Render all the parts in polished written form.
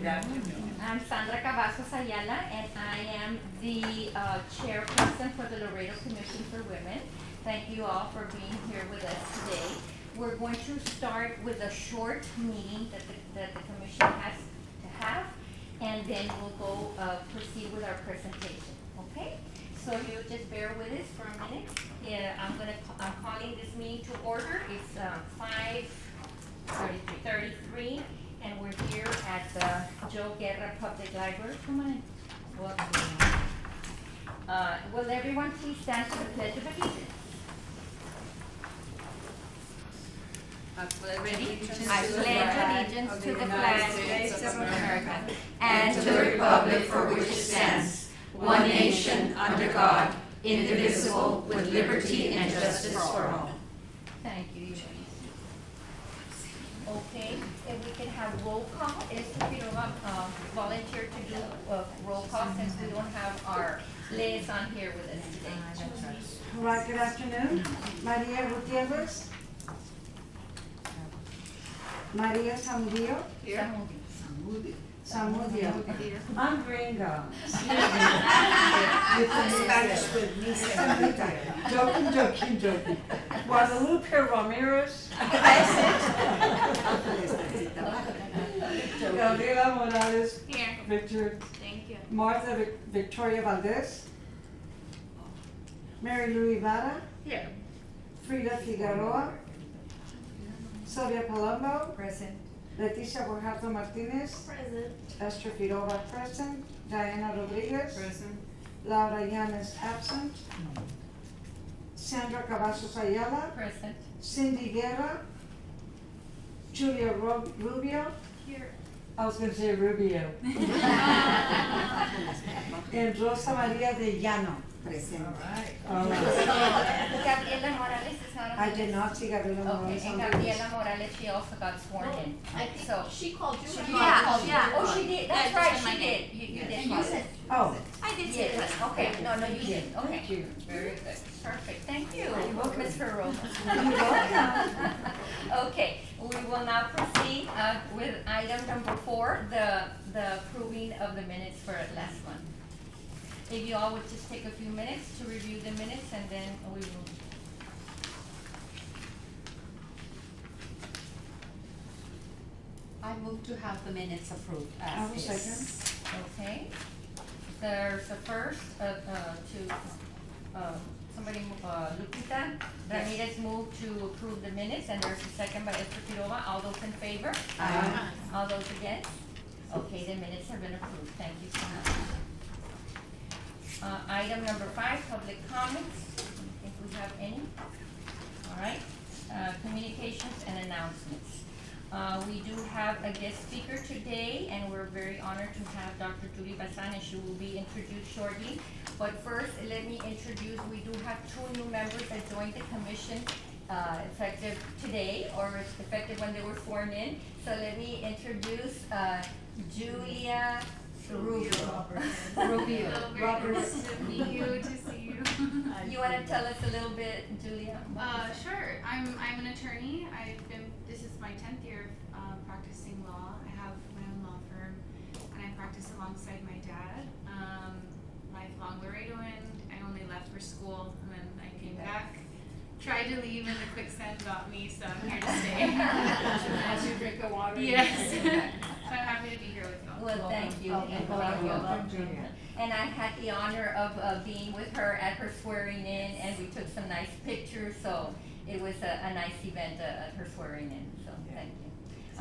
Good afternoon. I'm Sandra Cavazos Ayala, and I am the chairperson for the Laredo Commission for Women. Thank you all for being here with us today. We're going to start with a short meeting that the commission has to have, and then we'll go proceed with our presentation. Okay? So you just bear with us for a minute. Yeah, I'm calling this meeting to order. It's 5:33, and we're here at the Joe Guerra Public Library. Come on in. Will everyone please stand for the Pledge of Allegiance? Ready? I pledge allegiance to the flag of America and to the republic for which it stands, one nation, under God, indivisible, with liberty and justice for all. Thank you. Okay, if we can have roll call, if you don't volunteer to do roll call since we don't have our liaison here with us today. All right, good afternoon. Maria Gutierrez. Maria Samudio. Here. Samudio. I'm gringo. Spanish with me. Joking. Guadalupe Ramirez. Gabriela Morales. Here. Richard. Thank you. Martha Victoria Valdez. Mary Louie Vara. Here. Frida Figueroa. Sylvia Palumbo. Present. Leticia Borjato Martinez. Present. Esther Fidova present. Diana Rodriguez. Present. Laura Yanes absent. Sandra Cavazos Ayala. Present. Cindy Guerra. Julia Rubio. Here. I was going to say Rubio. And Rosa Maria de Llano. Present. All right. Gabriela Morales is not on I the did list. not see Gabriela Morales. Okay, and on the list. Gabriela Morales, she also got sworn in. I think So, she called you. yeah. Oh, she did, that's Yeah, right, just she my name. did. You did. And call you it. said. Oh, I did say Yes, present. okay, no, you didn't, okay. thank you. Very good, perfect, thank you, Ms. Ferraro. You're welcome. Okay, we will now proceed with item number 4, the approving of the minutes for last month. If you all would just take a few minutes to review the minutes, and then we will. I move to have the minutes approved I will as second. is. Okay, there's a first somebody, Lupita Ramirez moved to approve the minutes, and there's a second by Esther Quiroga. All those in favor? Aye. All those against? Okay, the minutes have been approved. Thank you so much. Item number 5, public comments. I think we have any. All right, communications and announcements. We do have a guest speaker today, and we're very honored to have Dr. Julie Bazan, and she will be introduced shortly. But first, let me introduce, we do have 2 new members that joined the commission effective today, or effective when they were sworn in. So let me introduce Julia Rubio. Roberts. To meet you, to see you. You want to tell us a little bit, Julia? Sure. I'm an attorney. This is my 10th year of practicing law. I have my own law firm, and I practice alongside my dad. Lifelong Laredoan. I only left for school, and then I came back. Tried to leave, and the quicksand got me, so I'm here to stay. As you drink the water. Yes. So I'm happy to be here with you all. Well, thank you. Welcome, Julia. And I had the honor of being with her at her swearing in, and we took some nice pictures, so it was a nice event at her swearing in, so thank you.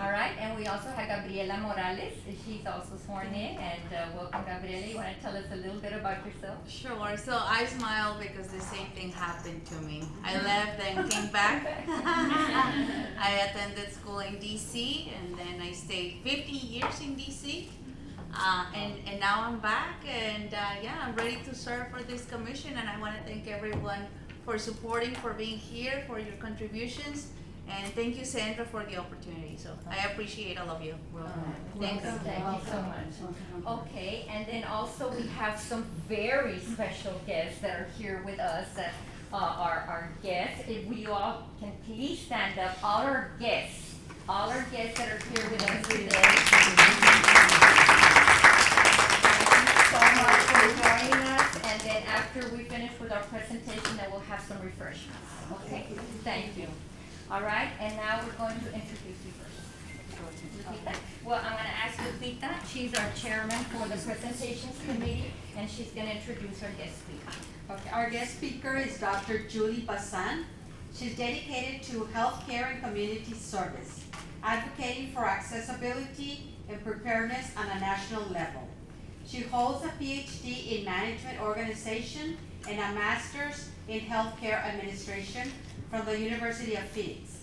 All right, and we also have Gabriela Morales, she's also sworn in, and welcome, Gabriela. You want to tell us a little bit about yourself? Sure. So I smile because the same thing happened to me. I left and came back. I attended school in DC, and then I stayed 50 years in DC. And now I'm back, and yeah, I'm ready to serve for this commission, and I want to thank everyone for supporting, for being here, for your contributions. And thank you, Sandra, for the opportunity. So I appreciate all of you. Thanks. Thank you so much. Okay, and then also we have some very special guests that are here with us that are our guests. If we all can please stand up, all our guests all our guests that are here with us today. Thank you so much for joining us, and then after we finish with our presentation, then we'll have some refreshments, okay? Thank you. All right, and now we're going to introduce you first. Lupita? Well, I'm gonna ask Lupita, she's our chairman for the presentations committee, and she's gonna introduce our guest speaker. Okay, our guest speaker is Dr. Julie Bassan. She's dedicated to healthcare and community service, advocating for accessibility and preparedness on a national level. She holds a PhD in management organization and a master's in healthcare administration from the University of Phoenix.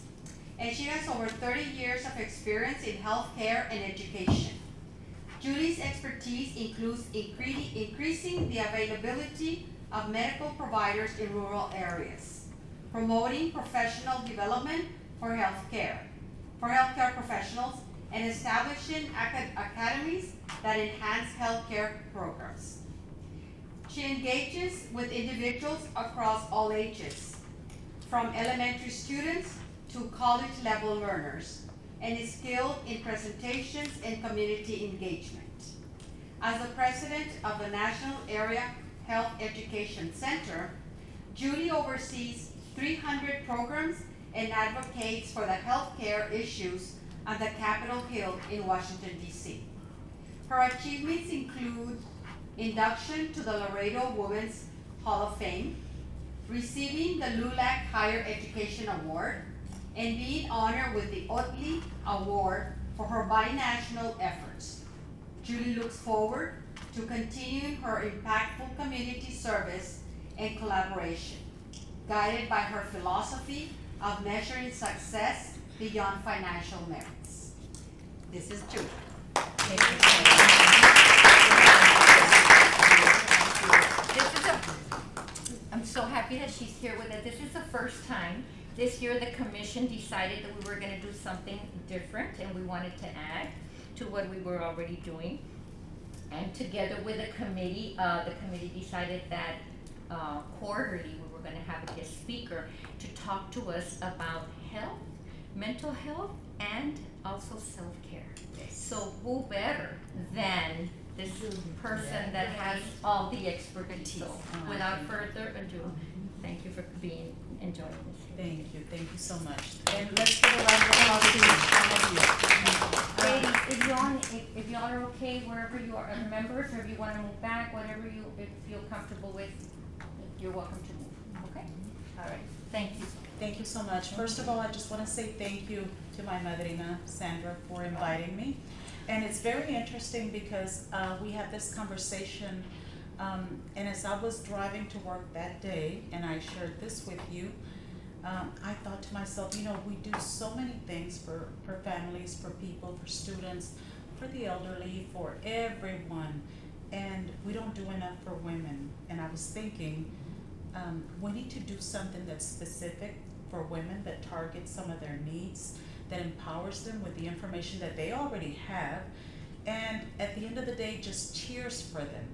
And she has over 30 years of experience in healthcare and education. Julie's expertise includes increasing the availability of medical providers in rural areas, promoting professional development for healthcare professionals, and establishing academies that enhance healthcare programs. She engages with individuals across all ages, from elementary students to college-level learners, and is skilled in presentations and community engagement. As the president of the National Area Health Education Center, Julie oversees 300 programs and advocates for the healthcare issues on the Capitol Hill in Washington, D.C. Her achievements include induction to the Laredo Women's Hall of Fame, receiving the LULAC Higher Education Award, and being honored with the Otley Award for her binational efforts. Julie looks forward to continuing her impactful community service and collaboration, guided by her philosophy of measuring success beyond financial merits. This is Julie. I'm so happy that she's here with us. This is the first time. This year, the commission decided that we were gonna do something different, and we wanted to add to what we were already doing. And together with the committee decided that quarterly, we were gonna have a guest speaker to talk to us about health, mental health, and also self-care. So who better than this person that has all the expertise? So without further ado, thank you for enjoying this. Thank you so much. And let's give a round of applause to all of you. Ladies, if y'all are okay, wherever you are, members, or if you wanna move back, whatever you feel comfortable with, you're welcome to move, okay? All right, thank you. Thank you so much. First of all, I just want to say thank you to my madrina, Sandra, for inviting me. And it's very interesting because we had this conversation, and as I was driving to work that day, and I shared this with you, I thought to myself, you know, we do so many things for families, for people, for students, for the elderly, for everyone, and we don't do enough for women. And I was thinking, we need to do something that's specific for women, that targets some of their needs, that empowers them with the information that they already have, and at the end of the day, just cheers for them.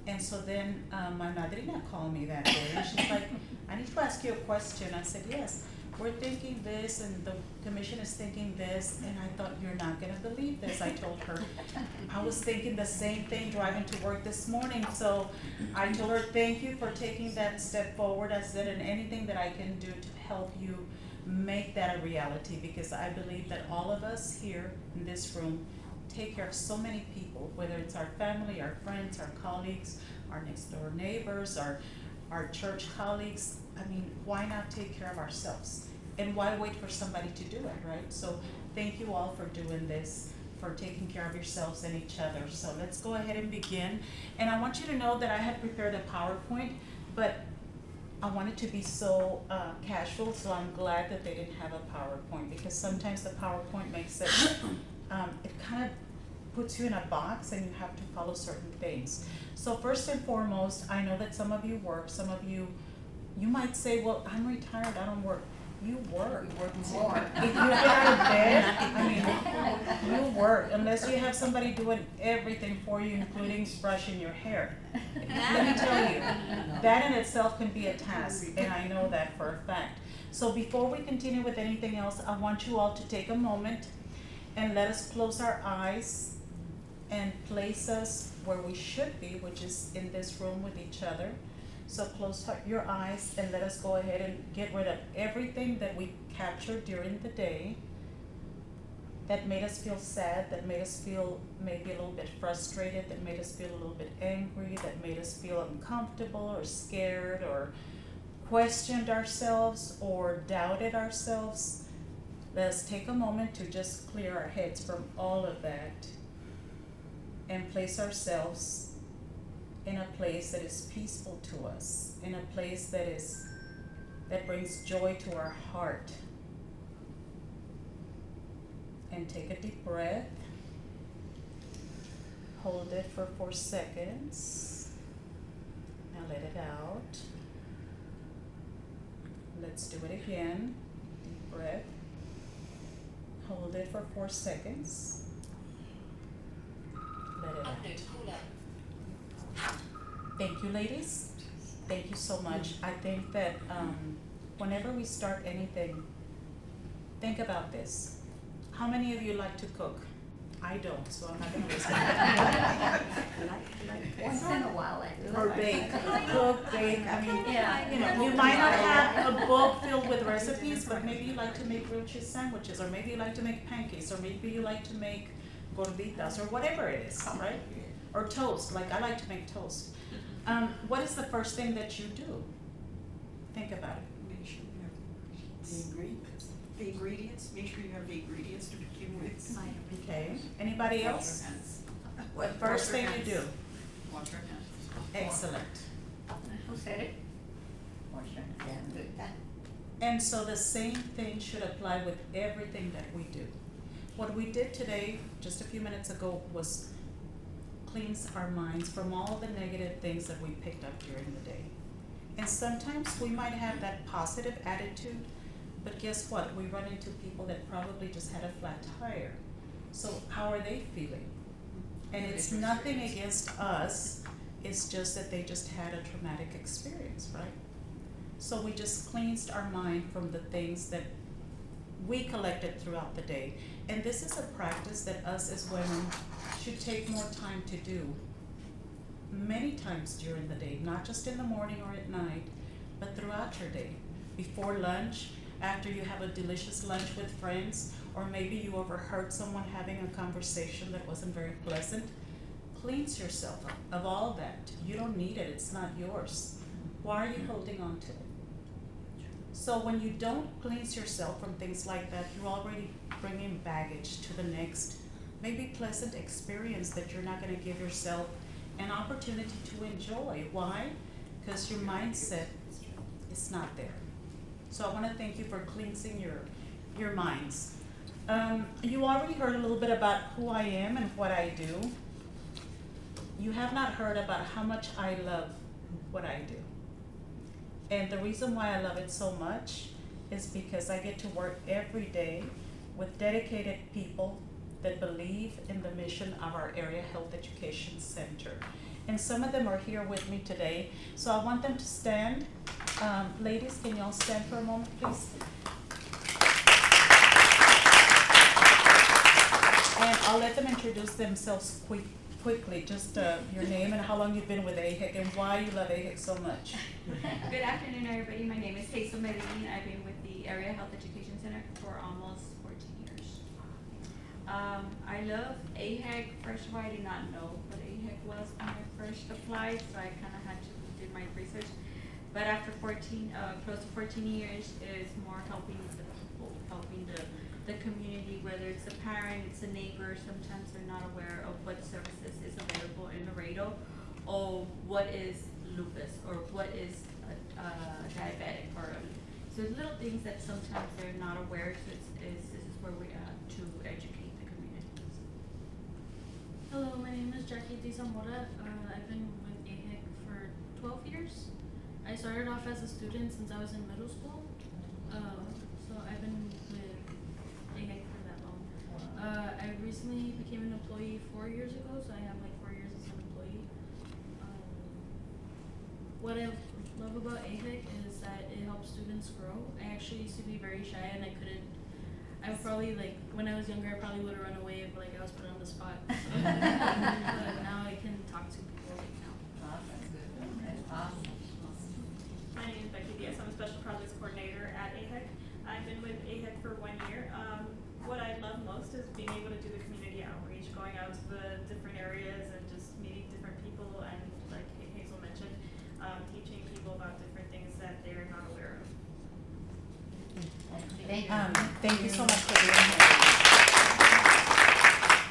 And so then my madrina called me that day, and she's like, I need to ask you a question. I said, yes, we're thinking this, and the commission is thinking this, and I thought, you're not gonna believe this. I told her, I was thinking the same thing driving to work this morning. So I told her, thank you for taking that step forward. I said, and anything that I can do to help you make that a reality, because I believe that all of us here in this room take care of so many people, whether it's our family, our friends, our colleagues, our next door neighbors, our church colleagues. I mean, why not take care of ourselves? And why wait for somebody to do it, right? So thank you all for doing this, for taking care of yourselves and each other. So let's go ahead and begin. And I want you to know that I had prepared a PowerPoint, but I wanted to be so casual, so I'm glad that they didn't have a PowerPoint, because sometimes the PowerPoint makes it, it kind of puts you in a box and you have to follow certain things. So first and foremost, I know that some of you work, some of you might say, well, I'm retired, I don't work. You work. You work more. If you get out of bed, I mean, you work, unless you have somebody doing everything for you, including brushing your hair. Let me tell you, that in itself can be a task, and I know that for a fact. So before we continue with anything else, I want you all to take a moment and let us close our eyes and place us where we should be, which is in this room with each other. So close your eyes and let us go ahead and get rid of everything that we captured during the day that made us feel sad, that made us feel maybe a little bit frustrated, that made us feel a little bit angry, that made us feel uncomfortable or scared or questioned ourselves or doubted ourselves. Let us take a moment to just clear our heads from all of that and place ourselves in a place that is peaceful to us, in a place that brings joy to our heart. And take a deep breath. Hold it for 4 seconds. Now let it out. Let's do it again. Deep breath. Hold it for 4 seconds. Let it out. Thank you, ladies. Thank you so much. I think that whenever we start anything, think about this. How many of you like to cook? I don't, so I'm not gonna waste my time. Once in a while I do. Or bake, cook, bake, I mean, Yeah. you know, you might not have a book filled with recipes, but maybe you like to make grilled cheese sandwiches, or maybe you like to make pancakes, or maybe you like to make gorditas, or whatever it is, right? Or toast, like I like to make toast. What is the first thing that you do? Think about it. Make sure you have the ingredients. Make sure you have the ingredients to begin with. Okay, anybody else? What first thing you do? Wash your hands. Excellent. Who said it? Wash your hands. Good. And so the same thing should apply with everything that we do. What we did today, just a few minutes ago, was cleanse our minds from all the negative things that we picked up during the day. And sometimes we might have that positive attitude, but guess what? We run into people that probably just had a flat tire. So how are they feeling? And it's nothing against us, it's just that they just had a traumatic experience, right? So we just cleansed our mind from the things that we collected throughout the day. And this is a practice that us as women should take more time to do many times during the day, not just in the morning or at night, but throughout your day. Before lunch, after you have a delicious lunch with friends, or maybe you overheard someone having a conversation that wasn't very pleasant, cleanse yourself up of all that. You don't need it, it's not yours. Why are you holding on to it? So when you don't cleanse yourself from things like that, you're already bringing baggage to the next, maybe pleasant experience that you're not gonna give yourself an opportunity to enjoy. Why? Because your mindset is not there. So I wanna thank you for cleansing your minds. You already heard a little bit about who I am and what I do. You have not heard about how much I love what I do. And the reason why I love it so much is because I get to work every day with dedicated people that believe in the mission of our Area Health Education Center. And some of them are here with me today. So I want them to stand. Ladies, can y'all stand for a moment, please? And I'll let them introduce themselves quickly, just your name and how long you've been with AHEC and why you love AHEC so much. Good afternoon, everybody. My name is Hazel Medellin. I've been with the Area Health Education Center for almost 14 years. I love AHEC. First of all, I did not know what AHEC was when I first applied, so I kind of had to do my research. But after close to 14 years, it's more helping the people, helping the community, whether it's a parent, it's a neighbor. Sometimes they're not aware of what services is available in Laredo, or what is lupus, or what is diabetic, or so little things that sometimes they're not aware. So this is where we are to educate the community. Hello, my name is Jackie Di Zamora. I've been with AHEC for 12 years. I started off as a student since I was in middle school. So I've been with AHEC for that long. I recently became an employee 4 years ago, so I have like 4 years as an employee. What I love about AHEC is that it helps students students grow. I actually used to be very shy and I would probably like, when I was younger, I probably would have run away if like I was put on the spot. So, but now I can talk to people like now. Awesome. My name is Becky Diaz. I'm a special projects coordinator at AHEC. I've been with AHEC for 1 year. What I love most is being able to do the community outreach, going out to the different areas and just meeting different people and, like Hazel mentioned, teaching people about different things that they're not aware of. Thank you so much for being here.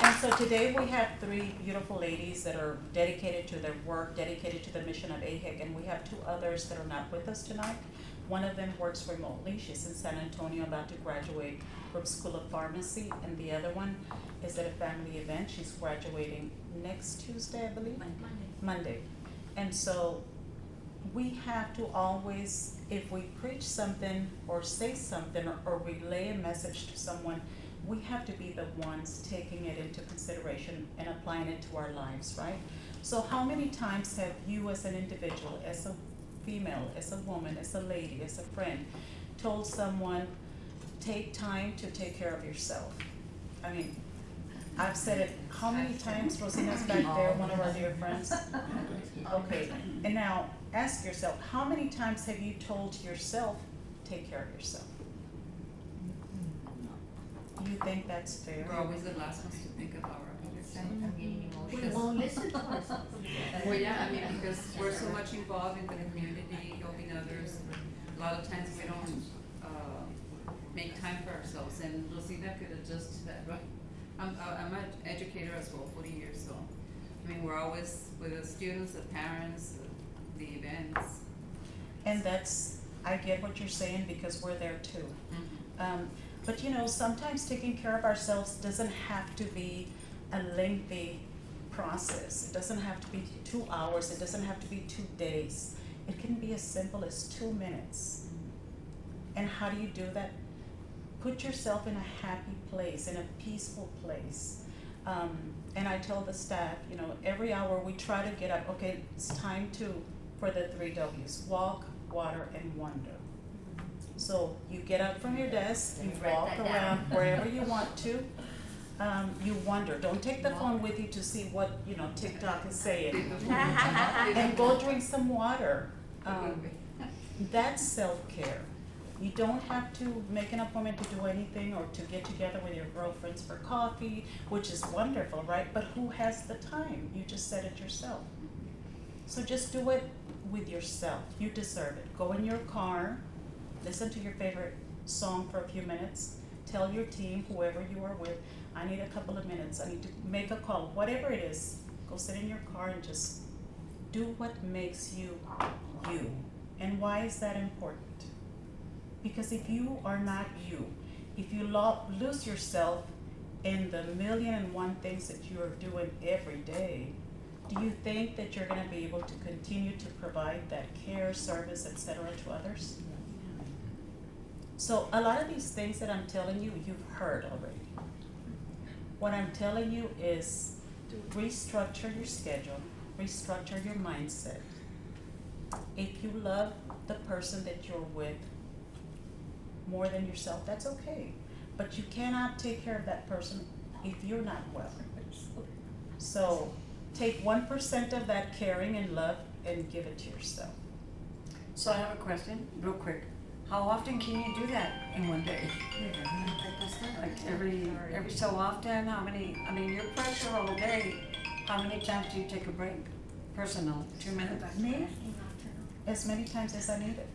And so today we have 3 beautiful ladies that are dedicated to their work, dedicated to the mission of AHEC, and we have 2 others that are not with us tonight. One of them works remotely. She's in San Antonio about to graduate from School of Pharmacy, and the other one is at a family event. She's graduating next Tuesday, I believe? Monday. And so we have to always, if we preach something or say something or relay a message to someone, we have to be the ones taking it into consideration and applying it to our lives, right? So how many times have you as an individual, as a female, as a woman, as a lady, as a friend, told someone, take time to take care of yourself? I mean, I've said it how many times? Rosina's back there, one of our dear friends. Okay, and now ask yourself, how many times have you told yourself, take care of yourself? You think that's fair? We're always the last ones to think of our others. I'm getting We emotional. won't listen to ourselves. Well, yeah, I mean, because we're so much involved in the community, helping others. A lot of times we don't, make time for ourselves, and Rosina could adjust to that, right? I'm an educator as well, 40 years, so, I mean, we're always with the students, the parents, the events. And that's, I get what you're saying because we're there too. But you know, sometimes taking care of ourselves doesn't have to be a lengthy process. It doesn't have to be 2 hours, it doesn't have to be 2 days. It can be as simple as 2 minutes. And how do you do that? Put yourself in a happy place, in a peaceful place. And I tell the staff, you know, every hour we try to get up, okay, it's time for the 3 W's, walk, water, and wonder. So you get up from your desk, you Write walk that down. around wherever you want to. You wonder, don't take the phone with you to see what, you know, TikTok is saying. And go drink some water. That's self-care. You don't have to make an appointment to do anything or to get together with your girlfriends for coffee, which is wonderful, right? But who has the time? You just said it yourself. So just do it with yourself. You deserve it. Go in your car, listen to your favorite song for a few minutes, tell your team, whoever you are with, I need a couple of minutes, I need to make a call, whatever it is. Go sit in your car and just do what makes you you. And why is that important? Because if you are not you, if you lose yourself in the 1,000,001 things that you are doing every day, do you think that you're going to be able to continue to provide that care, service, etc. to others? So a lot of these things that I'm telling you, you've heard already. What I'm telling you is restructure your schedule, restructure your mindset. If you love the person that you're with more than yourself, that's okay. But you cannot take care of that person if you're not well. So take 1% of that caring and love and give it to yourself. So I have a question, real quick. How often can you do that in one day? Like every so often? How many, I mean, you're pressure all day. How many times do you take a break? Personal, 2 minutes? Me? As many times as I need it.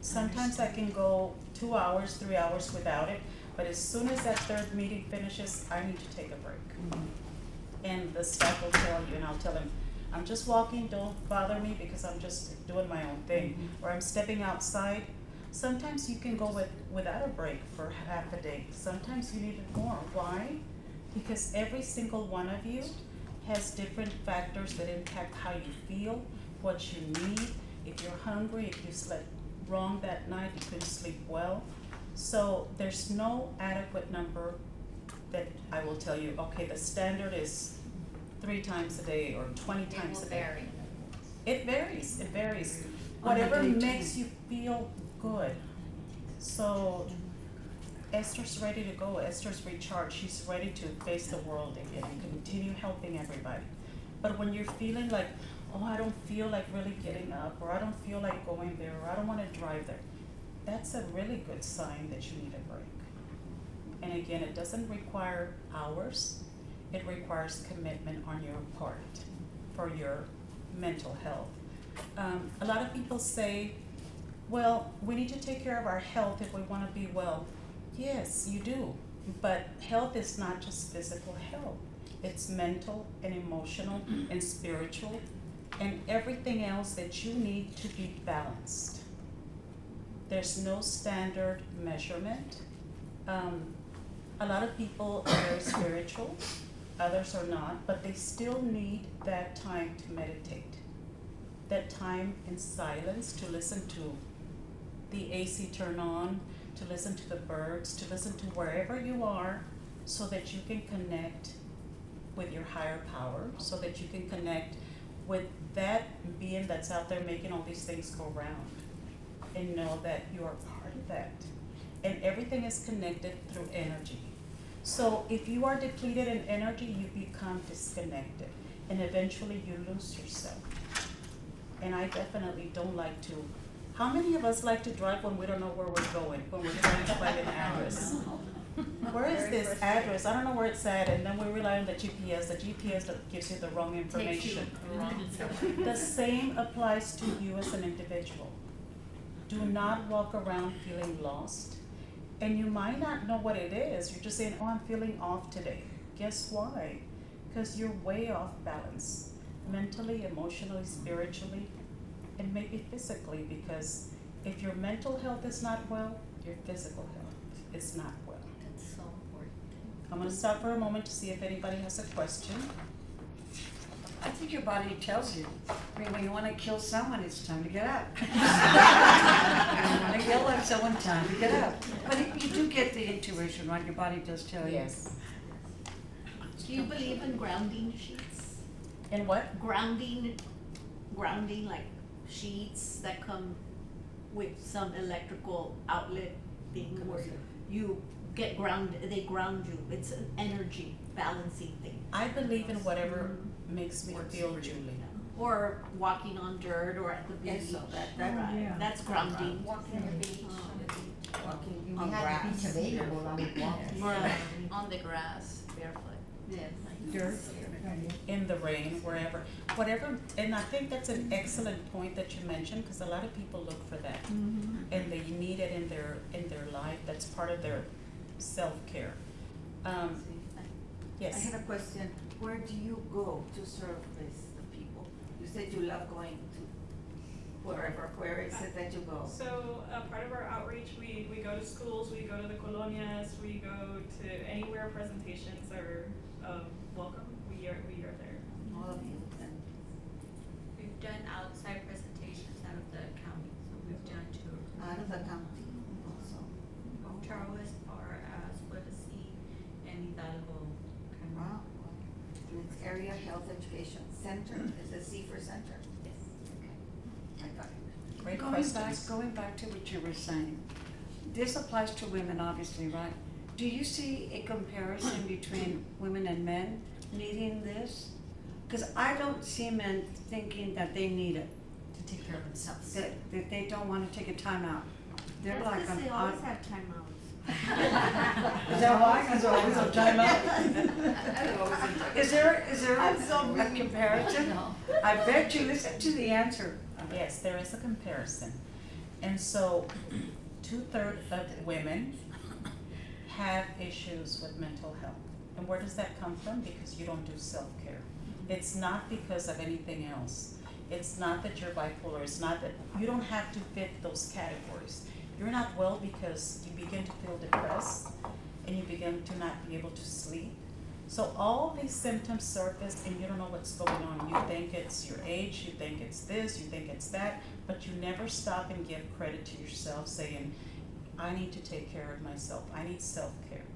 Sometimes I can go 2 hours, 3 hours without it, but as soon as that 3rd meeting finishes, I need to take a break. And the staff will tell you, and I'll tell them, I'm just walking, don't bother me because I'm just doing my own thing. Or I'm stepping outside. Sometimes you can go without a break for half a day. Sometimes you need it more. Why? Because every single one of you has different factors that impact how you feel, what you need, if you're hungry, if you slept wrong that night, you couldn't sleep well. So there's no adequate number that I will tell you, okay, the standard is 3 times a day or 20 times a day. It will vary. It varies, it varies. whatever day makes too. you feel good. So Esther's ready to go. Esther's recharged. She's ready to face the world again and continue helping everybody. But when you're feeling like, oh, I don't feel like really getting up, or I don't feel like going there, or I don't want to drive there, that's a really good sign that you need a break. And again, it doesn't require hours. It requires commitment on your part for your mental health. A lot of people say, well, we need to take care of our health if we want to be well. Yes, you do. But health is not just physical health. It's mental and emotional and spiritual and everything else that you need to be balanced. There's no standard measurement. A lot of people are very spiritual, others are not, but they still need that time to meditate, that time in silence to listen to the AC turn on, to listen to the birds, to listen to wherever you are, so that you can connect with your higher power, so that you can connect with that being that's out there making all these things go round, and know that you are part of that. And everything is connected through energy. So if you are depleted in energy, you become disconnected, and eventually you lose yourself. And I definitely don't like to. How many of us like to drive when we don't know where we're going, when we're trying to find an address? Where is this address? I don't know where it's at, and then we rely on the GPS. The GPS that gives you the wrong information. The same applies to you as an individual. Do not walk around feeling lost. And you might not know what it is. You're just saying, oh, I'm feeling off today. Guess why? Because you're way off balance, mentally, emotionally, spiritually, and maybe physically, because if your mental health is not well, your physical health is not well. That's so important. I'm gonna stop for a moment to see if anybody has a question. I think your body tells you. I mean, when you wanna kill someone, it's time to get up. When you wanna yell at someone, time to get up. But you do get the intuition, right? Your body does tell you. Yes. Do you believe in grounding sheets? And what? Grounding like sheets that come with some electrical outlet thing where you get grounded, they ground you. It's an energy balancing thing. I believe in whatever makes me feel, Julie. Or walking on dirt or at the beach. Right. That's grounding. Walking on the beach. Walking on grass. Right. On the grass, barefoot. Yes. Dirt. In the rain, wherever, whatever, and I think that's an excellent point that you mentioned, because a lot of people look for that. And they need it in their life. That's part of their self-care. Yes. I have a question. Where do you go to serve the people? You said you love going to wherever. Where is it that you go? So, part of our outreach, we go to schools, we go to the colonias, we go to anywhere presentations are welcome. We are there. All of you. And We've done outside presentations out of the county, so we've done to out of the county also. Charles as far as Puebla and Hidalgo. Wow. It's Area Health Education Center. Is it C for center? Yes. Okay. I got it. Great questions. Going back to what you were saying, this applies to women, obviously, right? Do you see a comparison between women and men needing this? Because I don't see men thinking that they need it, To take care of themselves. that they don't want to take a time out. They're like, That's 'cause they always have timeouts. Is that why? Because they're always on time out? Is there a comparison? I bet you, listen to the answer. Yes, there is a comparison. And so 2/3 of women have issues with mental health. And where does that come from? Because you don't do self-care. It's not because of anything else. It's not that you're bipolar. It's not that you don't have to fit those categories. You're not well because you begin to feel depressed and you begin to not be able to sleep. So all these symptoms surface and you don't know what's going on. You think it's your age, you think it's this, you think it's that, but you never stop and give credit to yourself saying, I need to take care of myself. I need self-care.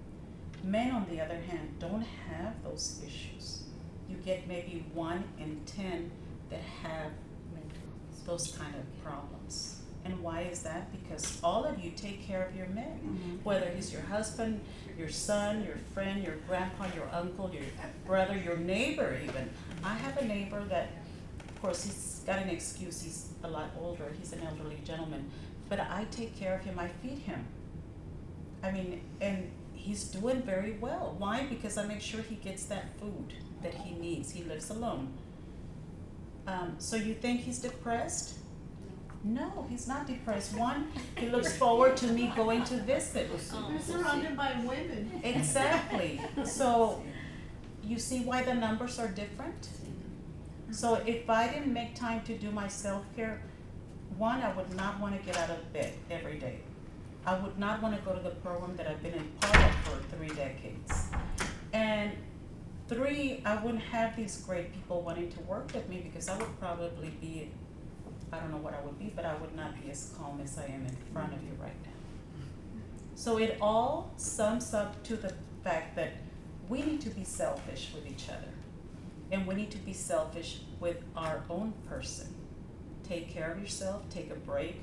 Men, on the other hand, don't have those issues. You get maybe 1 in 10 that have those kind of problems. And why is that? Because all of you take care of your men, whether he's your husband, your son, your friend, your grandpa, your uncle, your brother, your neighbor even. I have a neighbor that, of course, he's got an excuse, he's a lot older, he's an elderly gentleman, but I take care of him, I feed him. I mean, and he's doing very well. Why? Because I make sure he gets that food that he needs. He lives alone. So you think he's depressed? No, he's not depressed. One, he looks forward to me going to visit. You're surrounded by women. Exactly. So you see why the numbers are different? So if I didn't make time to do my self-care, one, I would not want to get out of bed every day. I would not want to go to the program that I've been in part of for 3 decades. And 3, I wouldn't have these great people wanting to work with me because I would probably be, I don't know what I would be, but I would not be as calm as I am in front of you right now. So it all sums up to the fact that we need to be selfish with each other. And we need to be selfish with our own person. Take care of yourself, take a break,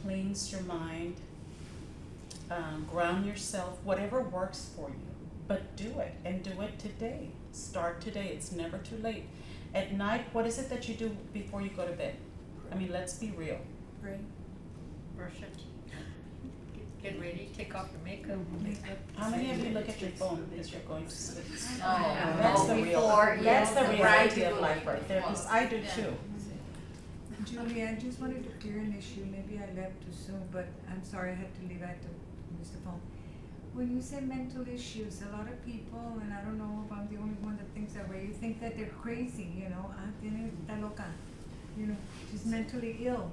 cleanse your mind, ground yourself, whatever works for you. But do it, and do it today. Start today, it's never too late. At night, what is it that you do before you go to bed? I mean, let's be real. Pray. Brush your teeth. Get ready, take off your makeup. How many of you look at your phone as you're going to sleep? Oh, That's the real, before, that's the yes, reality right. of life right there, because I do too. Julie, I just wanted to clear an issue, maybe I left too soon, but I'm sorry, I had to leave, I had to use the phone. When you say mental issues, a lot of people, and I don't know if I'm the only one that thinks that way, you think that they're crazy, you know, está loca, you know, she's mentally ill.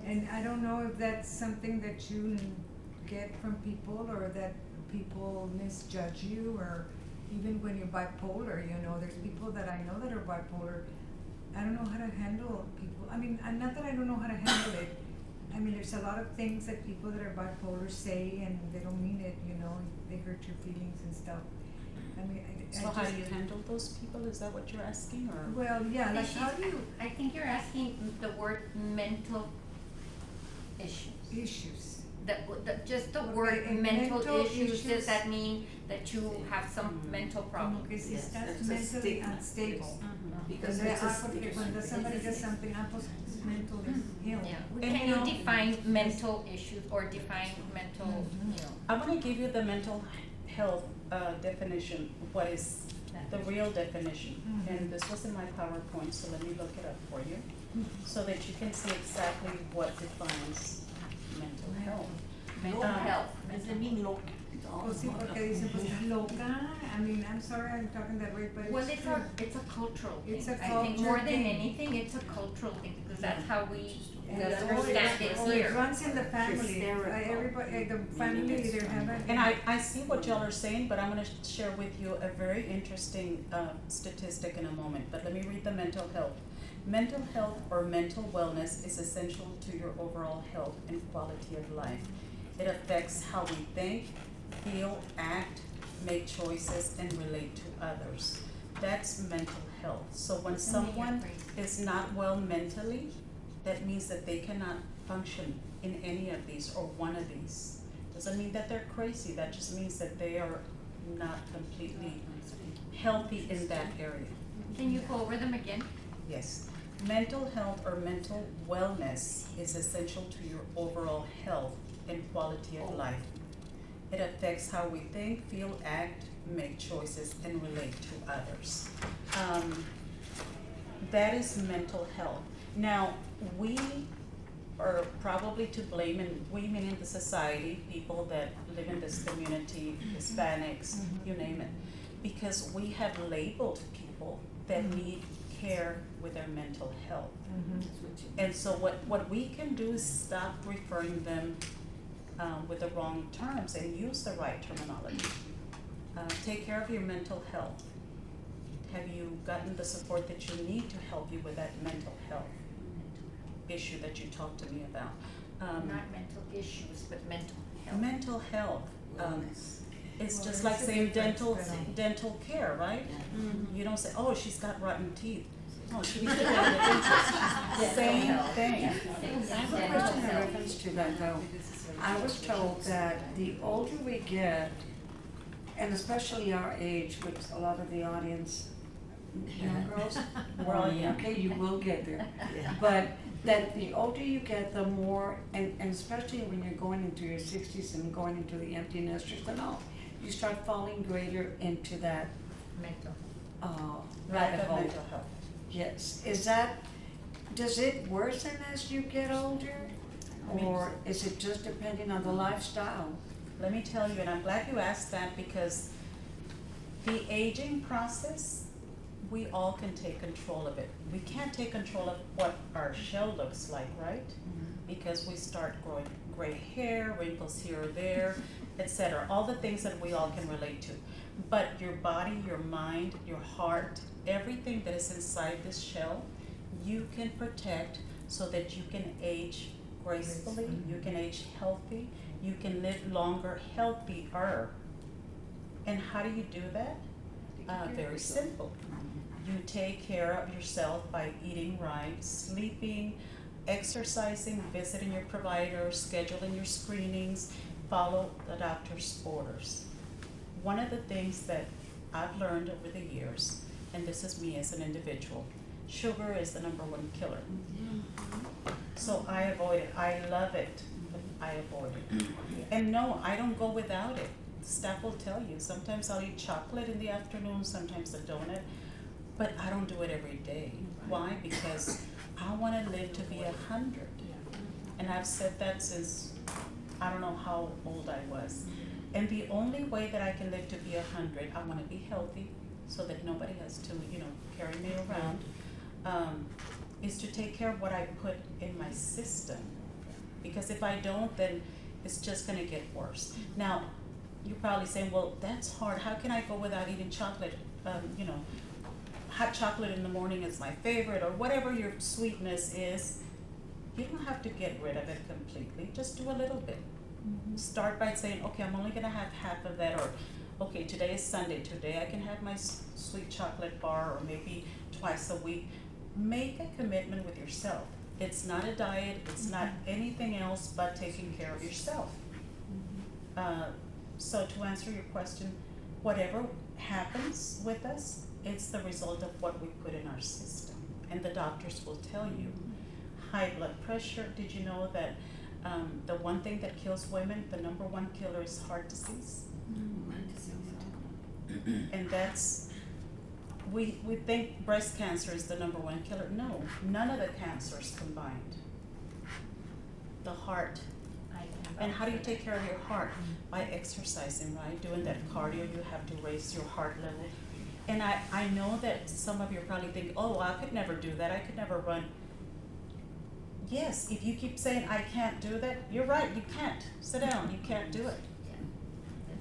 And I don't know if that's something that you get from people or that people misjudge you, or even when you're bipolar, you know, there's people that I know that are bipolar. I don't know how to handle people. I mean, not that I don't know how to handle it. I mean, there's a lot of things that people that are bipolar say and they don't mean it, you know, they hurt your feelings and stuff. I mean, So how do you handle those people? Is that what you're asking, or? Well, yeah, like how do you? I think you're asking the word mental issues. Issues. Just the Okay, word and mental mental issues, issues- does that mean that you have some mental problem? Como que si Yes, estás there's a mentally stigma. unstable. Because Porque, it's a porque stigma. cuando somebody does something, pues es mentally ill. Yeah, And can you you know- define mental issues or define mental, you know? I'm gonna give you the mental health definition, what is the real definition. And this was in my PowerPoint, so let me look it up for you, so that you can see exactly what defines mental health. Mental health. Pues sí, porque dicen, pues estás loca. I mean, I'm sorry I'm talking that way, but Well, it's it's true. it's a cultural thing. It's a I think more culture than thing. anything, it's a cultural thing, because that's how we And understand it it here. runs in the family. Hysterical. Everybody, the family either have it. And I see what y'all are saying, but I'm gonna share with you a very interesting statistic in a moment, but let me read the mental health. Mental health or mental wellness is essential to your overall health and quality of life. It affects how we think, feel, act, make choices, and relate to others. That's mental health. So when someone is not well mentally, that means that they cannot function in any of these or one of these. Doesn't mean that they're crazy, that just means that they are not completely healthy in that area. Can you go over them again? Yes. Mental health or mental wellness is essential to your overall health and quality of life. It affects how we think, feel, act, make choices, and relate to others. That is mental health. Now, we are probably to blame, and we meaning the society, people that live in this community, Hispanics, you name it, because we have labeled people that need care with their mental health. And so what we can do is stop referring them with the wrong terms and use the right terminology. Take care of your mental health. Have you gotten the support that you need to help you with that mental health issue that you talked to me about? Not mental issues, but mental health. Mental health. It's Well, just there's like a saying difference, dental care, right? You don't say, oh, she's got rotten teeth. Oh, she used to get the dentist. Same thing. I have a question in reference to that though. I was told that the older we get, and especially our age, which a lot of the audience, young girls, we're all young, okay, you will get there. But that the older you get, the more, and especially when you're going into your 60s and going into the empty nesters and all, you start falling greater into that Mental. Lack rabbit of hole. mental health. Yes, does it worsen as you get older? Or is it just depending on the lifestyle? Let me tell you, and I'm glad you asked that because the aging process, we all can take control of it. We can't take control of what our shell looks like, right? Because we start growing gray hair, wrinkles here or there, etc. All the things that we all can relate to. But your body, your mind, your heart, everything that is inside this shell, you can protect so that you can age gracefully, you can age healthy, you can live longer, healthier. And how do you do that? Very simple. You take care of yourself by eating right, sleeping, exercising, visiting your provider, scheduling your screenings, follow the doctor's orders. One of the things that I've learned over the years, and this is me as an individual, sugar is the #1 killer. So I avoid it. I love it, but I avoid it. And no, I don't go without it. The staff will tell you. Sometimes I'll eat chocolate in the afternoon, sometimes a donut, but I don't do it every day. Why? Because I want to live to be 100. And I've said that since I don't know how old I was. And the only way that I can live to be 100, I want to be healthy so that nobody has to, carry me around. Is to take care of what I put in my system. Because if I don't, then it's just gonna get worse. Now, you're probably saying, well, that's hard. How can I go without eating chocolate? Hot chocolate in the morning is my favorite, or whatever your sweetness is. You don't have to get rid of it completely. Just do a little bit. Start by saying, okay, I'm only gonna have half of that, or okay, today is Sunday. Today I can have my sweet chocolate bar, or maybe twice a week. Make a commitment with yourself. It's not a diet, it's not anything else but taking care of yourself. So to answer your question, whatever happens with us, it's the result of what we put in our system. And the doctors will tell you. High blood pressure, did you know that the one thing that kills women, the #1 killer is heart disease? And that's, we think breast cancer is the #1 killer. No, none of the cancers combined. The heart. And how do you take care of your heart? By exercising, right? Doing that cardio, you have to raise your heart level. And I know that some of you probably think, oh, I could never do that, I could never run. Yes, if you keep saying, I can't do that, you're right, you can't. Sit down, you can't do it.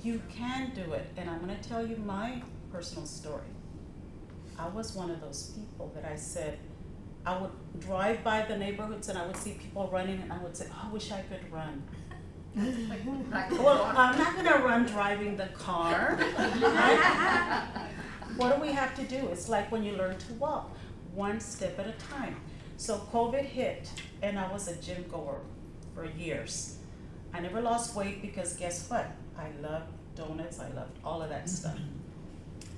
You can do it, and I'm gonna tell you my personal story. I was one of those people that I said, I would drive by the neighborhoods and I would see people running and I would say, oh, I wish I could run. Well, I'm not gonna run driving the car. What do we have to do? It's like when you learn to walk, one step at a time. So COVID hit and I was a gym goer for years. I never lost weight because guess what? I loved donuts, I loved all of that stuff.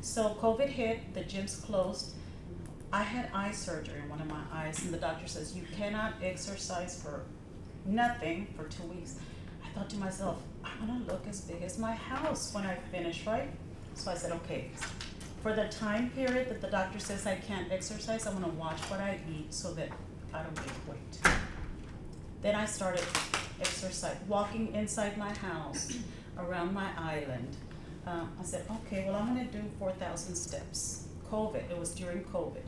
So COVID hit, the gyms closed. I had eye surgery in one of my eyes and the doctor says, you cannot exercise for nothing for 2 weeks. I thought to myself, I'm gonna look as big as my house when I finish, right? So I said, okay, for the time period that the doctor says I can't exercise, I'm gonna watch what I eat so that I don't gain weight. Then I started exercise, walking inside my house, around my island. I said, okay, well, I'm gonna do 4,000 steps. COVID, it was during COVID.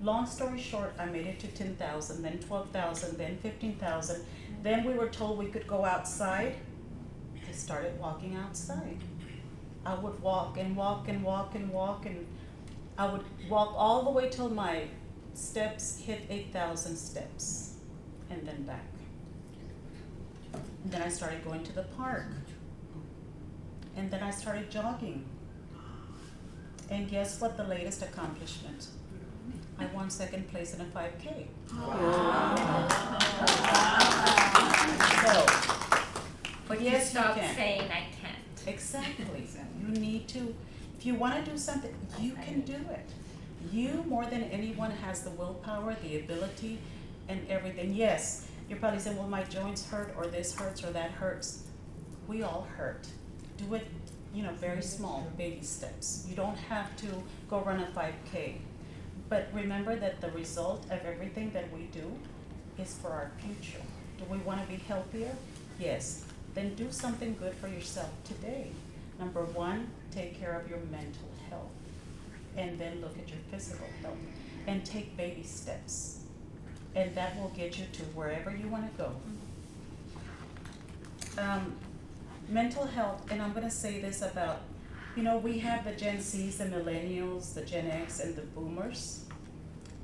Long story short, I made it to 10,000, then 12,000, then 15,000. Then we were told we could go outside. I started walking outside. I would walk and walk and walk and walk, and I would walk all the way till my steps hit 8,000 steps, and then back. And then I started going to the park. And then I started jogging. And guess what the latest accomplishment? I won second place in a 5K. So, But yes, you you stop can. saying I can't. Exactly. You need to, if you wanna do something, you can do it. You, more than anyone, has the willpower, the ability, and everything. Yes, you're probably saying, well, my joints hurt, or this hurts, or that hurts. We all hurt. Do it, very small, baby steps. You don't have to go run a 5K. But remember that the result of everything that we do is for our future. Do we wanna be healthier? Yes. Then do something good for yourself today. Number one, take care of your mental health. And then look at your physical health. And take baby steps. And that will get you to wherever you wanna go. Mental health, and I'm gonna say this about, we have the Gen Zs, the millennials, the Gen X, and the boomers.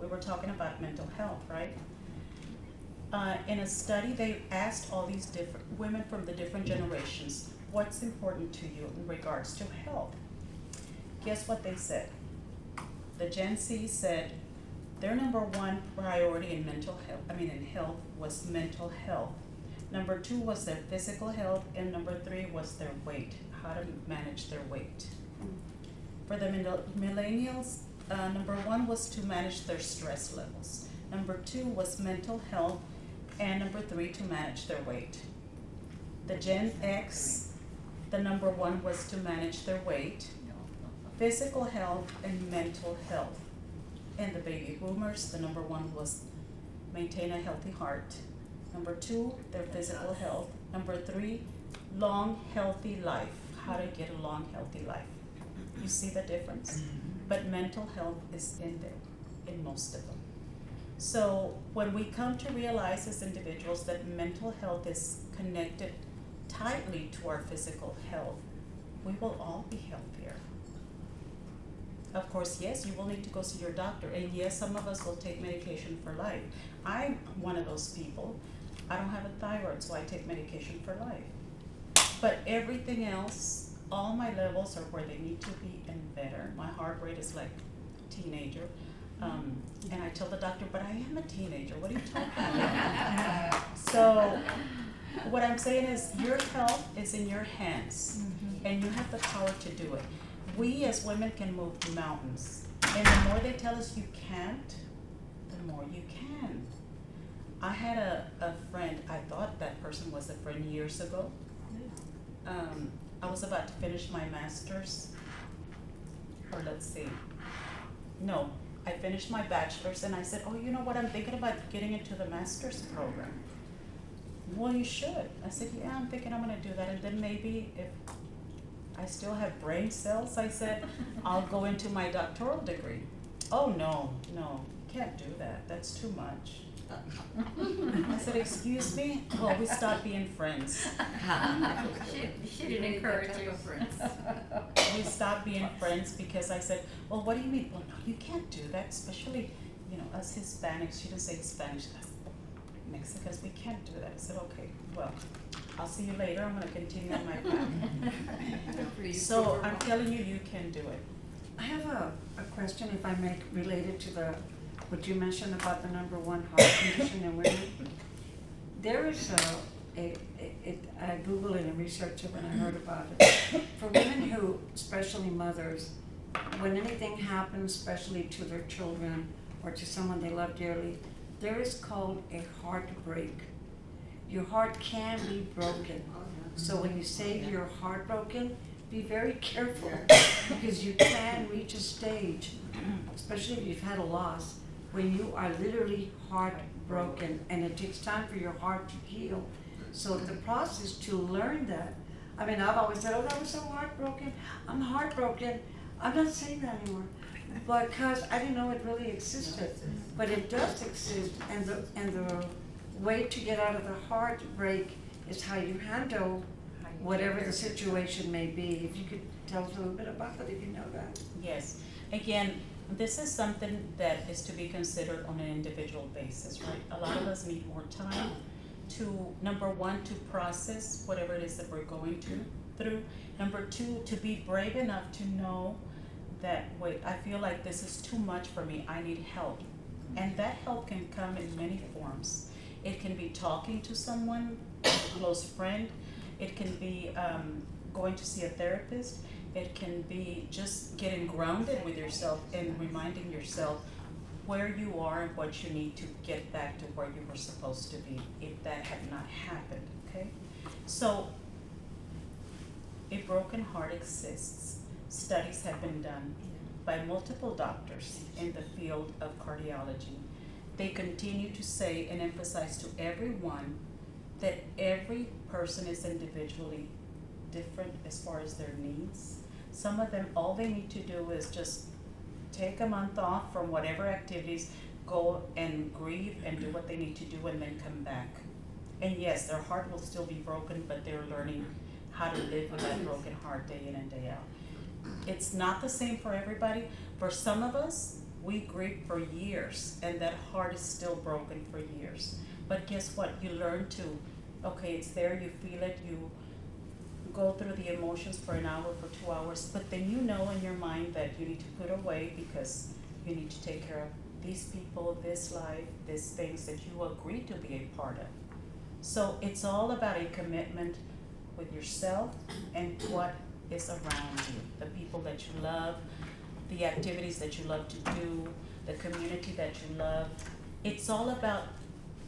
We were talking about mental health, right? In a study, they asked all these different women from the different generations, what's important to you in regards to health? Guess what they said? The Gen Z said their number one priority in health was mental health. Number two was their physical health, and number three was their weight, how to manage their weight. For the millennials, number one was to manage their stress levels. Number two was mental health, and number three, to manage their weight. The Gen X, the number one was to manage their weight, physical health, and mental health. And the baby boomers, the number one was maintain a healthy heart. Number two, their physical health. Number three, long, healthy life, how to get a long, healthy life. You see the difference? But mental health is in there, in most of them. So when we come to realize as individuals that mental health is connected tightly to our physical health, we will all be healthier. Of course, yes, you will need to go see your doctor, and yes, some of us will take medication for life. I'm one of those people. I don't have a thyroid, so I take medication for life. But everything else, all my levels are where they need to be and better. My heart rate is like a teenager. And I tell the doctor, but I am a teenager, what are you talking about? So what I'm saying is your health is in your hands, and you have the power to do it. We as women can move mountains, and the more they tell us you can't, the more you can. I had a friend, I thought that person was a friend years ago. I was about to finish my master's, or I finished my bachelor's, and I said, oh, you know what, I'm thinking about getting into the master's program. Well, you should. I said, yeah, I'm thinking I'm gonna do that, and then maybe if I still have brain cells, I said, I'll go into my doctoral degree. Oh, no, can't do that, that's too much. I said, excuse me? Well, we stopped being friends. She didn't encourage you. We stopped being friends because I said, well, what do you mean? Well, no, you can't do that, especially, us Hispanics. She didn't say Spanish, us Mexicans, we can't do that. I said, okay, well, I'll see you later. I'm gonna continue on my path. So I'm telling you, you can do it. I have a question, if I may, related to what you mentioned about the number one heart condition in women. There is I Googled it and researched it when I heard about it. For women who, especially mothers, when anything happens, especially to their children or to someone they love dearly, there is called a heartbreak. Your heart can be broken. So when you say you're heartbroken, be very careful, because you can reach a stage, especially if you've had a loss, when you are literally heartbroken, and it takes time for your heart to heal. So the process to learn that, I've always said, oh, I was so heartbroken, I'm heartbroken. I'm not saying that anymore, because I didn't know it really existed, but it does exist, and the way to get out of the heartbreak is how you handle whatever the situation may be. If you could tell us a little bit about that, if you know that. Yes. Again, this is something that is to be considered on an individual basis, right? A lot of us need more time to, number one, to process whatever it is that we're going through. Number two, to be brave enough to know that, wait, I feel like this is too much for me, I need help. And that help can come in many forms. It can be talking to someone, a close friend. It can be going to see a therapist. It can be just getting grounded with yourself and reminding yourself where you are and what you need to get back to where you were supposed to be if that had not happened, okay? So, a broken heart exists. Studies have been done by multiple doctors in the field of cardiology. They continue to say and emphasize to everyone that every person is individually different as far as their needs. Some of them, all they need to do is just take a month off from whatever activities, go and grieve and do what they need to do and then come back. And yes, their heart will still be broken, but they're learning how to live with that broken heart day in and day out. It's not the same for everybody. For some of us, we grieve for years and that heart is still broken for years. But guess what? You learn to, okay, it's there, you feel it, you go through the emotions for an hour, for 2 hours, but then you know in your mind that you need to put away because you need to take care of these people, this life, these things that you agreed to be a part of. So it's all about a commitment with yourself and what is around you, the people that you love, the activities that you love to do, the community that you love. It's all about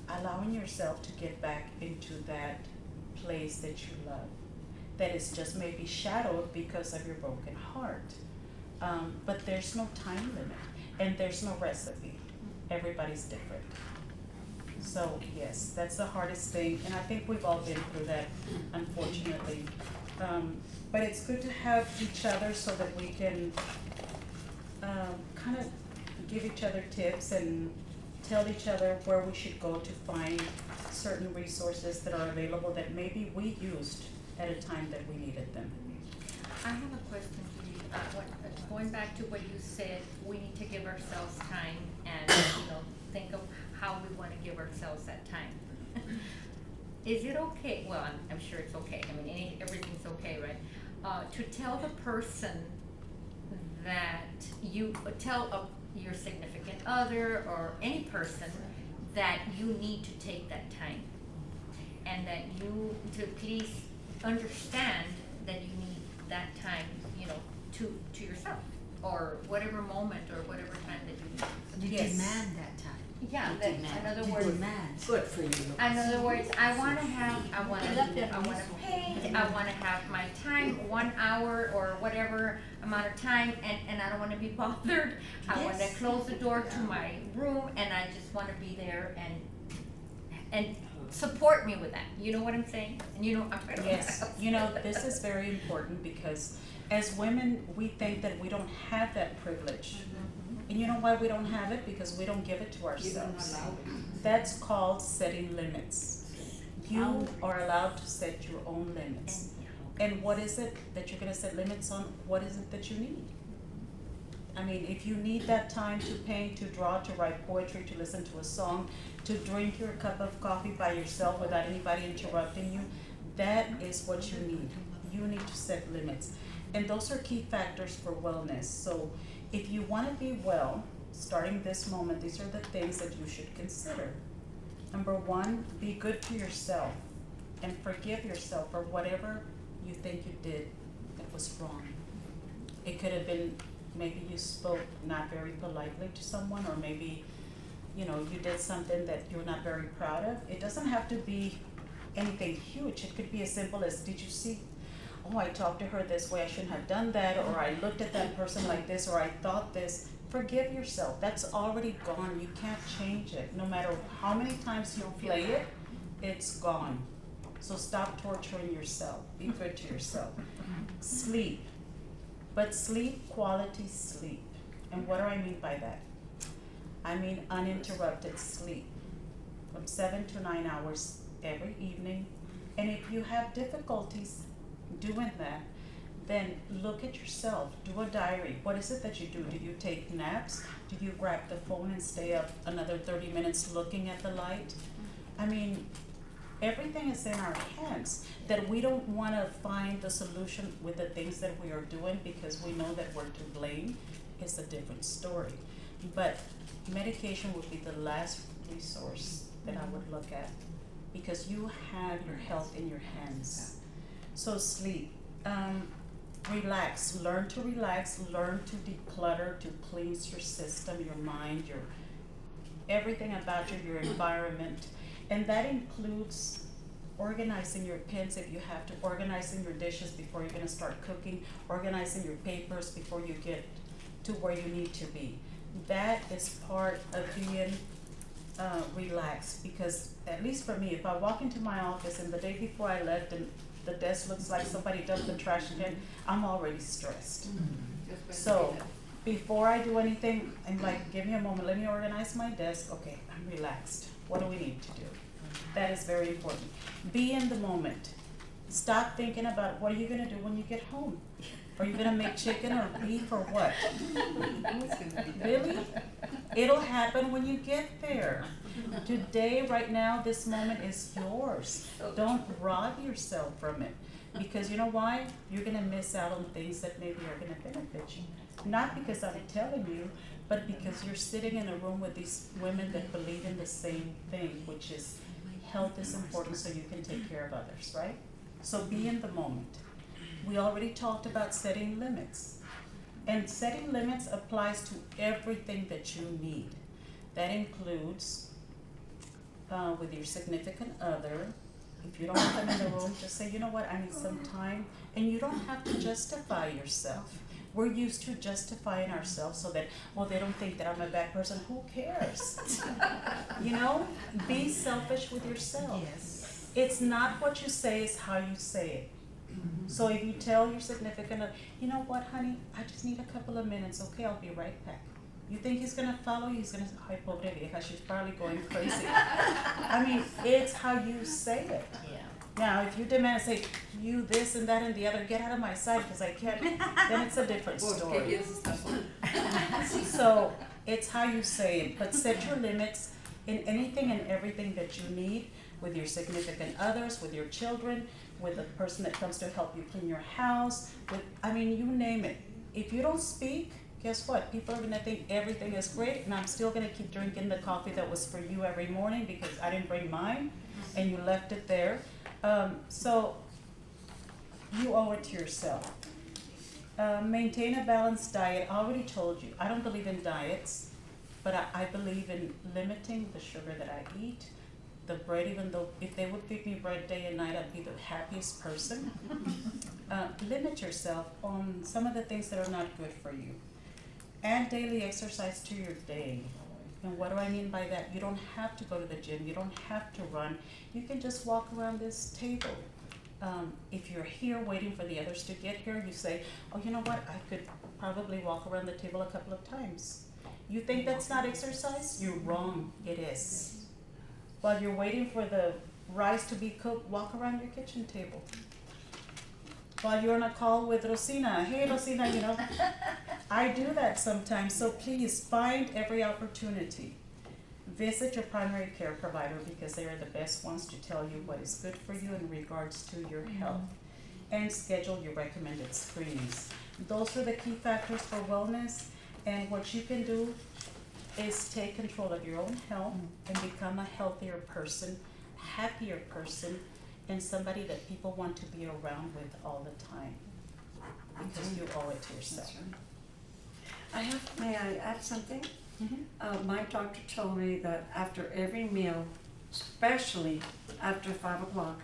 allowing yourself to get back into that place that you love, that is just maybe shadowed because of your broken heart. But there's no time limit and there's no recipe. Everybody's different. So yes, that's the hardest thing, and I think we've all been through that, unfortunately. But it's good to have each other so that we can kind of give each other tips and tell each other where we should go to find certain resources that are available that maybe we used at a time that we needed them. I have a question for you. Going back to what you said, we need to give ourselves time and, think of how we want to give ourselves that time. Is it okay, well, I'm sure it's okay, I mean, everything's okay, right? To tell the person that you, tell your significant other or any person that you need to take that time and that you, to please understand that you need that time, to yourself or whatever moment or whatever time that you need. You demand that time. Yeah, You that, demand. in other You words, demand. Good for you. in other words, I wanna paint, I wanna have my time, 1 hour or whatever amount of time, and I don't wanna be bothered. I wanna Yes. close the door to my room and I just wanna be there and support me with that, you know what I'm saying? And I'm trying to. Yes, this is very important because as women, we think that we don't have that privilege. And you know why we don't have it? Because we don't give it to ourselves. That's called setting limits. You are allowed to set your own limits. And what is it that you're gonna set limits on? What is it that you need? I mean, if you need that time to paint, to draw, to write poetry, to listen to a song, to drink your cup of coffee by yourself without anybody interrupting you, that is what you need. You need to set limits. And those are key factors for wellness. So if you want to be well, starting this moment, these are the things that you should consider. Number one, be good to yourself and forgive yourself for whatever you think you did that was wrong. It could have been maybe you spoke not very politely to someone, or maybe you did something that you're not very proud of. It doesn't have to be anything huge. It could be as simple as, did you see, oh, I talked to her this way, I shouldn't have done that, or I looked at that person like this, or I thought this. Forgive yourself. That's already gone. You can't change it. No matter how many times you play it, it's gone. So stop torturing yourself. Be good to yourself. Sleep. But sleep, quality sleep. And what do I mean by that? I mean uninterrupted sleep. From 7 to 9 hours every evening. And if you have difficulties doing that, then look at yourself. Do a diary. What is it that you do? Do you take naps? Do you grab the phone and stay up another 30 minutes looking at the light? I mean, everything is in our hands. That we don't wanna find the solution with the things that we are doing because we know that we're to blame is a different story. But medication would be the last resource that I would look at, because you have your health in your hands. So sleep, relax, learn to declutter, to cleanse your system, your mind, your, everything about you, your environment. And that includes organizing your pens if you have to, organizing your dishes before you're gonna start cooking, organizing your papers before you get to where you need to be. That is part of being relaxed, because at least for me, if I walk into my office and the day before I left and the desk looks like somebody dumped the trash again, I'm already stressed. So before I do anything, I'm like, give me a moment, let me organize my desk. Okay, I'm relaxed. What do we need to do? That is very important. Be in the moment. Stop thinking about what are you gonna do when you get home. Are you gonna make chicken or beef or what? Really? It'll happen when you get there. Today, right now, this moment is yours. Don't rob yourself from it. Because you know why? You're gonna miss out on things that maybe are gonna benefit you. Not because I'm telling you, but because you're sitting in a room with these women that believe in the same thing, which is health is important so you can take care of others, right? So be in the moment. We already talked about setting limits. And setting limits applies to everything that you need. That includes with your significant other. If you don't have them in the room, just say, you know what, I need some time. And you don't have to justify yourself. We're used to justifying ourselves so that, well, they don't think that I'm a bad person. Who cares? You know, be selfish with yourself. Yes. It's not what you say, it's how you say it. So if you tell your significant other, you know what, honey, I just need a couple of minutes. Okay, I'll be right back. You think he's gonna follow you? He's gonna say, ay, pobre vieja, she's probably going crazy. I mean, it's how you say it. Yeah. Now, if you demand, say, you this and that and the other, get out of my sight because I can't, then it's a different story. So it's how you say it, but set your limits in anything and everything that you need with your significant others, with your children, with the person that comes to help you clean your house, with, I mean, you name it. If you don't speak, guess what? People are gonna think everything is great, and I'm still gonna keep drinking the coffee that was for you every morning because I didn't bring mine, and you left it there. So you owe it to yourself. Maintain a balanced diet. I already told you, I don't believe in diets, but I believe in limiting the sugar that I eat. The bread, even though if they would feed me bread day and night, I'd be the happiest person. Limit yourself on some of the things that are not good for you. Add daily exercise to your day. And what do I mean by that? You don't have to go to the gym. You don't have to run. You can just walk around this table. If you're here waiting for the others to get here, you say, oh, you know what? I could probably walk around the table a couple of times. You think that's not exercise? You're wrong. It is. While you're waiting for the rice to be cooked, walk around your kitchen table. While you're on a call with Rosina, hey Rosina, you know, I do that sometimes, so please find every opportunity. Visit your primary care provider because they are the best ones to tell you what is good for you in regards to your health. And schedule your recommended screenings. Those are the key factors for wellness, and what you can do is take control of your own health and become a healthier person, happier person, and somebody that people want to be around with all the time. Because you owe it to yourself. May I add something? My doctor told me that after every meal, especially after 5 o'clock,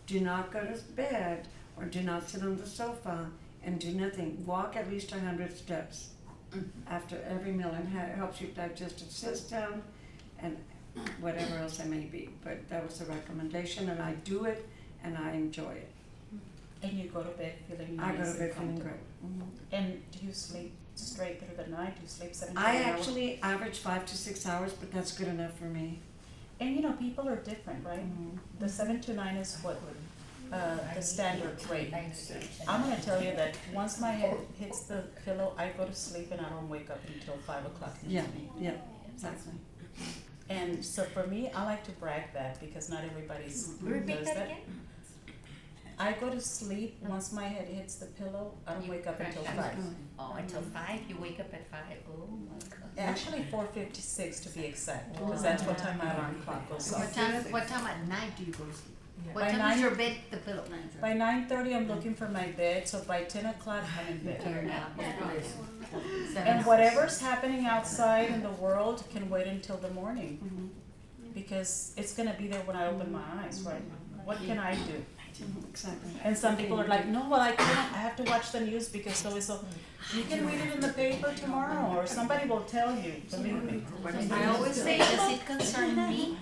do not go to bed or do not sit on the sofa and do nothing. Walk at least 100 steps after every meal, and it helps your digestive system and whatever else it may be. But that was the recommendation, and I do it and I enjoy it. And you go to bed feeling nice. I go to bed feeling comfortable. great. And do you sleep straight through the night? Do you sleep 7 to 8 I hours? actually average 5 to 6 hours, but that's good enough for me. And you know, people are different, right? The 7 to 9 is what the standard rate. I'm gonna tell you that once my head hits the pillow, I go to sleep and I don't wake up until 5 o'clock in the Yeah, evening. yeah, exactly. And so for me, I like to brag that because not everybody's Repeat does that that. again? I go to sleep, once my head hits the pillow, I don't wake up until 5. Oh, until 5, you wake up at 5, oh my god. Actually 4:56 to be exact, because that's what time my alarm clock goes off. What time at night do you go to sleep? What By time is 9 your bed, the pillow? By 9:30, I'm looking for my bed, so by 10 o'clock, I'm in bed. And whatever's happening outside in the world can wait until the morning, because it's gonna be there when I open my eyes, right? What can I do? Exactly. And some people are like, no, well, I can't, I have to watch the news because so and so. You can read it in the paper tomorrow, or somebody will tell you, believe me. I always say, does it concern me?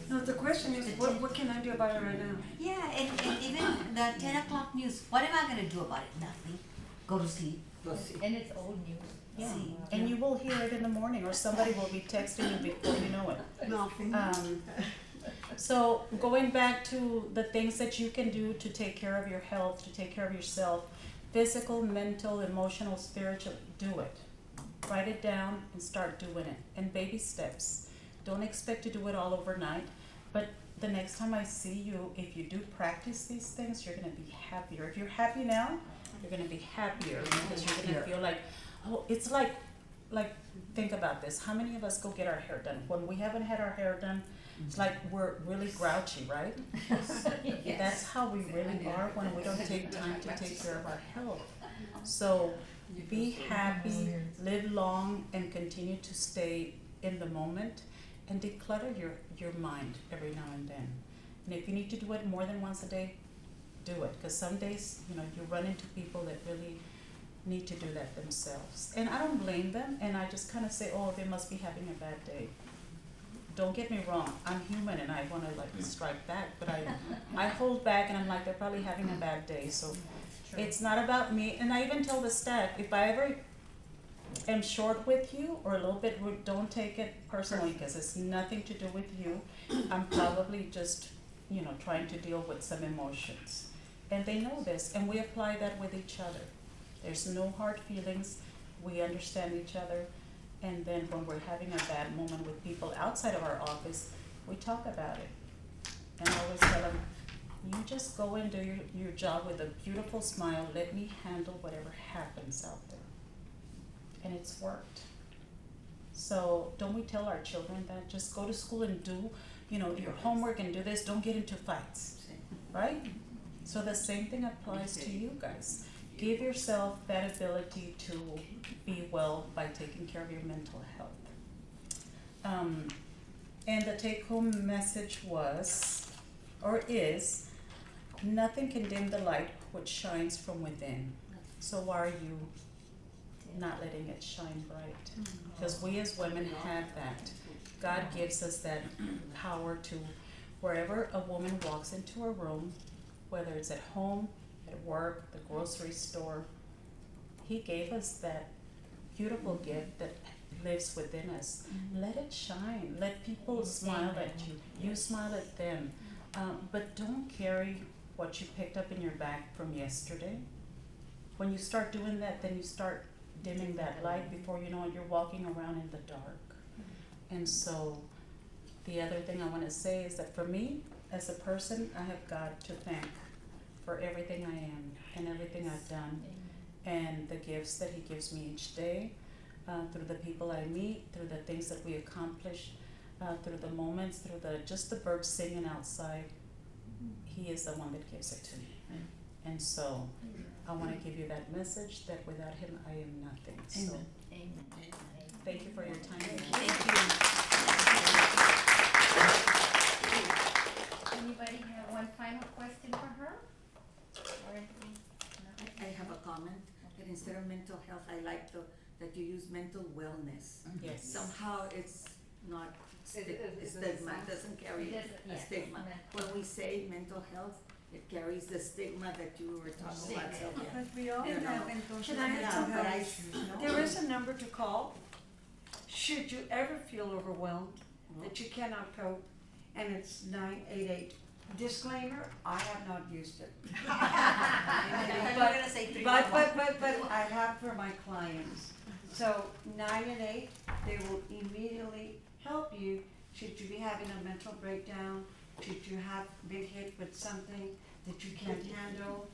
No, the question is, what can I do about it right now? Yeah, and even the 10 o'clock news, what am I gonna do about it? Nothing. Go to sleep. And it's old news. Yeah, and you will hear it in the morning, or somebody will be texting you before you know it. So going back to the things that you can do to take care of your health, to take care of yourself, physical, mental, emotional, spiritual, do it. Write it down and start doing it, and baby steps. Don't expect to do it all overnight, but the next time I see you, if you do practice these things, you're gonna be happier. If you're happy now, you're gonna be happier, because you're gonna feel like, oh, it's like, think about this. How many of us go get our hair done? When we haven't had our hair done, it's like we're really grouchy, right? That's how we really are when we don't take time to take care of our health. So be happy, live long, and continue to stay in the moment, and declutter your mind every now and then. And if you need to do it more than once a day, do it. Because some days, you run into people that really need to do that themselves. And I don't blame them, and I just kind of say, oh, they must be having a bad day. Don't get me wrong, I'm human and I want to strike back, but I hold back and I'm like, they're probably having a bad day. So it's not about me. And I even tell the staff, if I ever am short with you or a little bit rude, don't take it personally, because it's nothing to do with you. I'm probably just, trying to deal with some emotions. And they know this, and we apply that with each other. There's no hard feelings, we understand each other. And then when we're having a bad moment with people outside of our office, we talk about it. And I always tell them, you just go and do your job with a beautiful smile. Let me handle whatever happens out there. And it's worked. So don't we tell our children that? Just go to school and do, your homework and do this. Don't get into fights, right? So the same thing applies to you guys. Give yourself that ability to be well by taking care of your mental health. And the take-home message was, or is, nothing can dim the light which shines from within. So why are you not letting it shine bright? Because we as women have that. God gives us that power to, wherever a woman walks into a room, whether it's at home, at work, the grocery store, He gave us that beautiful gift that lives within us. Let it shine. Let people smile at you. You smile at them. But don't carry what you picked up in your bag from yesterday. When you start doing that, then you start dimming that light. Before you know it, you're walking around in the dark. And so the other thing I want to say is that for me, as a person, I have God to thank for everything I am and everything I've done, and the gifts that He gives me each day, through the people I meet, through the things that we accomplish, through the moments, through just the birds singing outside. He is the one that gives it to me. And so I want to give you that message that without Him I am nothing. So Amen. thank you for your time. Thank you. Anybody have one final question for her? Or anything? No? I have a comment, that instead of mental health, I like that you use mental wellness. Yes. Somehow it's not stigma, it doesn't carry a stigma. When we say mental health, it carries the stigma that you were talking about, Sylvia. But we all have Can I mental but I, health. There is a number to call, should you ever feel overwhelmed that you cannot cope, and it's 988. Disclaimer, I have not used it. But I have for my clients. So 9 and 8, they will immediately help you should you be having a mental breakdown, should you have been hit with something that you can't handle.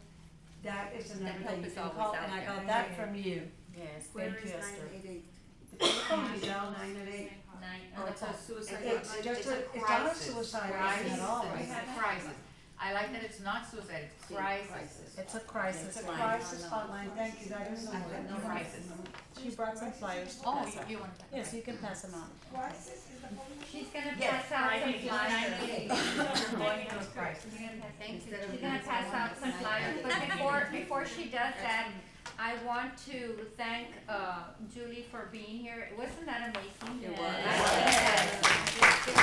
That is a number that help you is can always call, out and I there. got that from you. Yes, Where thank you, is Esther. 988? You dial 988. Oh, it's a suicide It's hotline. just it's not a suicide line at all. Crisis, it's a crisis. I like that it's not suicide, it's crisis. It's a crisis It's a line. crisis hotline, thank you, that is the word. No crisis. She brought some flyers to Oh, pass out. you want. Yes, you can pass them out. She's gonna Yes, pass out some flyers. You're going into a crisis. She's gonna pass out some flyers, but before she does that, I want to thank, Julie for being here. Wasn't that amazing? It was. I think that